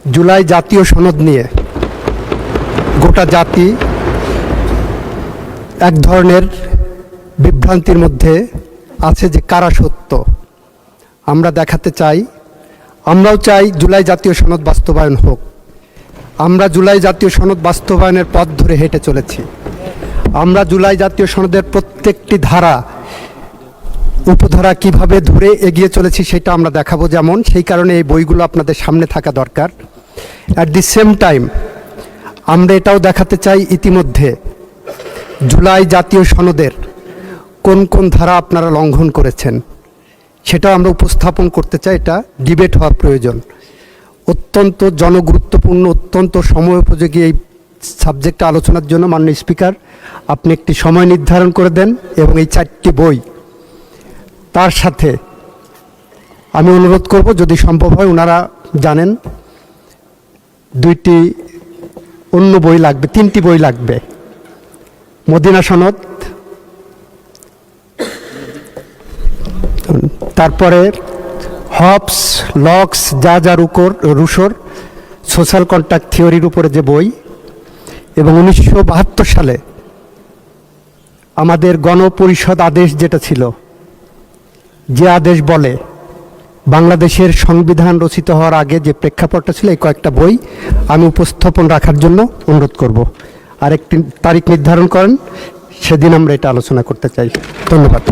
জুলাই জাতীয় সনদ নিয়ে গোটা জাতি এক ধরনের বিভ্রান্তির মধ্যে আছে যে কারা সত্য। আমরা দেখাতে চাই, আমরাও চাই জুলাই জাতীয় সনদ বাস্তবায়ন হোক। আমরা জুলাই জাতীয় সনদ বাস্তবায়নের পথ ধরে হেঁটে চলেছি। আমরা জুলাই জাতীয় সনদের প্রত্যেকটি ধারা উপধারা কিভাবে ধরে এগিয়ে চলেছি সেটা আমরা দেখাবো। যেমন সেই কারণে এই বইগুলো আপনাদের সামনে থাকা দরকার। অ্যাট দি সেম টাইম আমরা এটাও দেখাতে চাই ইতিমধ্যে জুলাই জাতীয় সনদের কোন কোন ধারা আপনারা লঙ্ঘন করেছেন সেটাও আমরা উপস্থাপন করতে চাই। এটা ডিবেট হওয়ার প্রয়োজন। অত্যন্ত জনগুরুত্বপূর্ণ, অত্যন্ত সময়োপযোগী এই সাবজেক্টটা আলোচনার জন্য মাননীয় স্পিকার আপনি একটি সময় নির্ধারণ করে দেন এবং এই 4টি বই তার সাথে আমি অনুরোধ করব যদি সম্ভব হয়, ওনারা জানেন 2টি অন্য বই লাগবে, 3টি বই লাগবে। মদিনা সনদ, তারপরে হবস, লক্স, রুশোর সোশ্যাল কন্ট্রাক্ট থিওরির উপরে যে বই, এবং 1972 সালে আমাদের গণপরিষদ আদেশ যেটা ছিল, যে আদেশ বলে বাংলাদেশের সংবিধান রচিত হওয়ার আগে যে প্রেক্ষাপটটা ছিল, এই কয়েকটা বই আমি উপস্থাপন রাখার জন্য অনুরোধ করব। আরেকটি তারিখ নির্ধারণ করেন, সেদিন আমরা এটা আলোচনা করতে চাই। ধন্যবাদ।